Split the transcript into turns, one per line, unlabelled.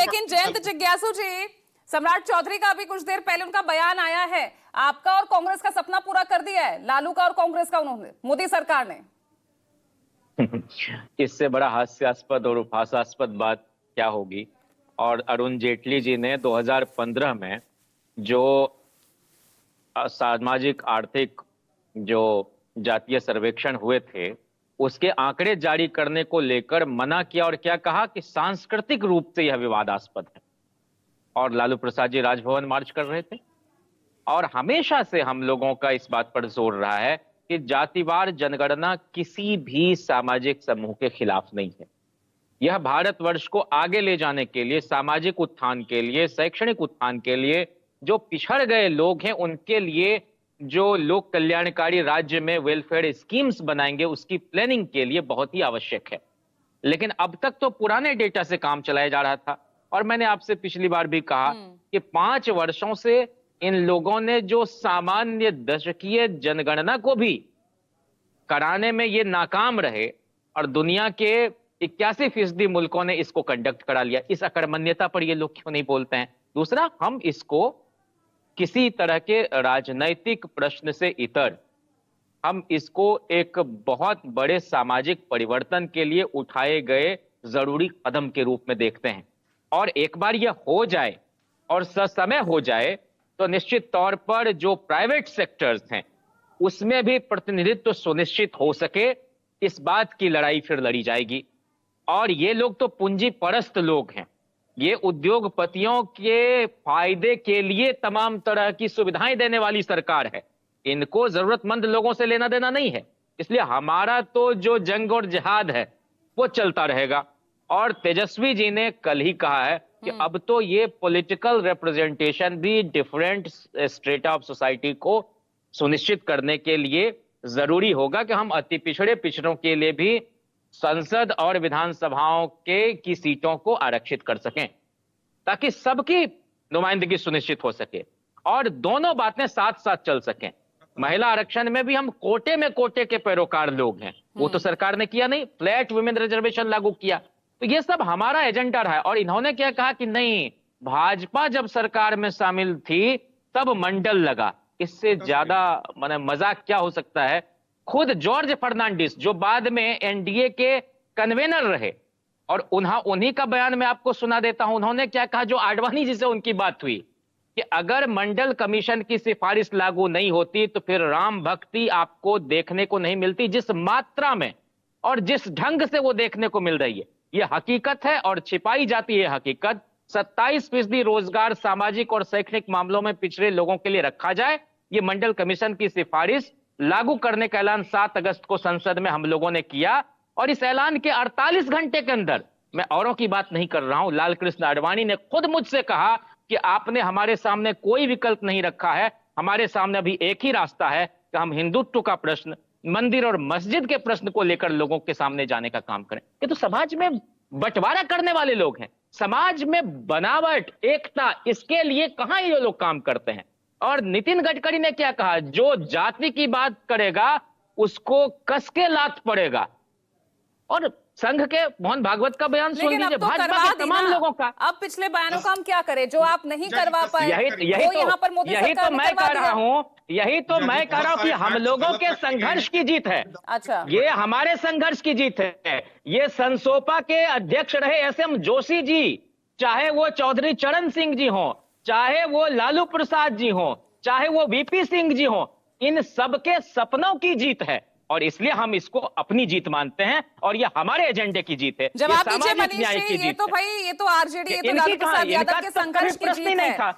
लेकिन जयंत जिज्ञासु जी, सम्राट चौधरी का अभी कुछ देर पहले उनका बयान आया है, आपका और कांग्रेस का सपना पूरा कर दिया है, लालू का और कांग्रेस का, उन्होंने, मोदी सरकार ने।
इससे बड़ा हास्यास्पद और उपहासास्पद बात क्या होगी। और अरुण जेटली जी ने 2015 में जो सामाजिक आर्थिक जो जातीय सर्वेक्षण हुए थे उसके आंकड़े जारी करने को लेकर मना किया और क्या कहा कि सांस्कृतिक रूप से यह विवादास्पद है। और लालू प्रसाद जी राजभवन मार्च कर रहे थे। और हमेशा से हम लोगों का इस बात पर जोर रहा है कि जातिवार जनगणना किसी भी सामाजिक समूह के खिलाफ नहीं है। यह भारतवर्ष को आगे ले जाने के लिए, सामाजिक उत्थान के लिए, शैक्षणिक उत्थान के लिए, जो पिछड़ गए लोग हैं उनके लिए जो लोक कल्याणकारी राज्य में वेलफेयर स्कीम्स बनाएंगे उसकी प्लानिंग के लिए बहुत ही आवश्यक है। लेकिन अब तक तो पुराने डेटा से काम चलाया जा रहा था। और मैंने आपसे पिछली बार भी कहा कि 5 वर्षों से इन लोगों ने जो सामान्य दशकीय जनगणना को भी कराने में ये नाकाम रहे और दुनिया के 81% मुल्कों ने इसको कंडक्ट करा लिया। इस अकर्मण्यता पर ये लोग क्यों नहीं बोलते हैं? दूसरा, हम इसको किसी तरह के राजनैतिक प्रश्न से इतर, हम इसको एक बहुत बड़े सामाजिक परिवर्तन के लिए उठाए गए जरूरी कदम के रूप में देखते हैं। और एक बार यह हो जाए और ससमय हो जाए तो निश्चित तौर पर जो प्राइवेट सेक्टर्स हैं उसमें भी प्रतिनिधित्व सुनिश्चित हो सके, इस बात की लड़ाई फिर लड़ी जाएगी। और ये लोग तो पूंजी परस्त लोग हैं, ये उद्योगपतियों के फायदे के लिए तमाम तरह की सुविधाएं देने वाली सरकार है। इनको जरूरतमंद लोगों से लेना देना नहीं है। इसलिए हमारा तो जो जंग और जिहाद है वो चलता रहेगा। और तेजस्वी जी ने कल ही कहा है कि अब तो ये पॉलिटिकल रिप्रेजेंटेशन भी डिफरेंट स्ट्रेटा ऑफ सोसाइटी को सुनिश्चित करने के लिए जरूरी होगा कि हम अति पिछड़े पिछड़ों के लिए भी संसद और विधानसभाओं की सीटों को आरक्षित कर सकें ताकि सबकी नुमाइंदगी सुनिश्चित हो सके और दोनों बातें साथ साथ चल सकें। महिला आरक्षण में भी हम कोटे में कोटे के पैरोकार लोग हैं, वो तो सरकार ने किया नहीं। फ्लैट वुमेन रिजर्वेशन लागू किया, तो ये सब हमारा एजेंडा रहा है। और इन्होंने क्या कहा कि नहीं, भाजपा जब सरकार में शामिल थी तब मंडल लगा। इससे ज्यादा माने मजाक क्या हो सकता है। खुद जॉर्ज फर्नांडिस जो बाद में एनडीए के कन्वेनर रहे, और उन्हीं का बयान मैं आपको सुना देता हूं। उन्होंने क्या कहा, जो आडवाणी जी से उनकी बात हुई कि अगर मंडल कमीशन की सिफारिश लागू नहीं होती तो फिर राम भक्ति आपको देखने को नहीं मिलती जिस मात्रा में और जिस ढंग से वो देखने को मिल रही है। ये हकीकत है और छिपाई जाती है हकीकत। 27% रोजगार सामाजिक और शैक्षणिक मामलों में पिछड़े लोगों के लिए रखा जाए, ये मंडल कमीशन की सिफारिश लागू करने का ऐलान 7 अगस्त को संसद में हम लोगों ने किया। और इस ऐलान के 48 घंटे के अंदर, मैं औरों की बात नहीं कर रहा हूं, लाल कृष्ण आडवाणी ने खुद मुझसे कहा कि आपने हमारे सामने कोई विकल्प नहीं रखा है, हमारे सामने अभी एक ही रास्ता है कि हम हिंदुत्व का प्रश्न, मंदिर और मस्जिद के प्रश्न को लेकर लोगों के सामने जाने का काम करें। ये तो समाज में बंटवारा करने वाले लोग हैं, समाज में बनावट, एकता, इसके लिए कहां ये लोग काम करते हैं। और नितिन गडकरी ने क्या कहा, जो जाति की बात करेगा उसको कस के लात पड़ेगा। और संघ के मोहन भागवत का बयान सुन लीजिए, भाजपा के तमाम लोगों का।
अब पिछले बयानों का हम क्या करें जो आप नहीं करवा पाए?
यही तो मैं कह रहा हूं, यही तो मैं कह रहा हूं कि हम लोगों के संघर्ष की जीत है।
अच्छा,
ये हमारे संघर्ष की जीत है। ये संसोपा के अध्यक्ष रहे एसएम जोशी जी, चाहे वो चौधरी चरण सिंह जी हो, चाहे वो लालू प्रसाद जी हो, चाहे वो वीपी सिंह जी हो, इन सबके सपनों की जीत है। और इसलिए हम इसको अपनी जीत मानते हैं और ये हमारे एजेंडे की जीत है।
जवाब दीजिए मनीष जी, ये तो भाई, ये तो आरजेडी, ये तो लालू प्रसाद यादव के संघर्ष की जीत है।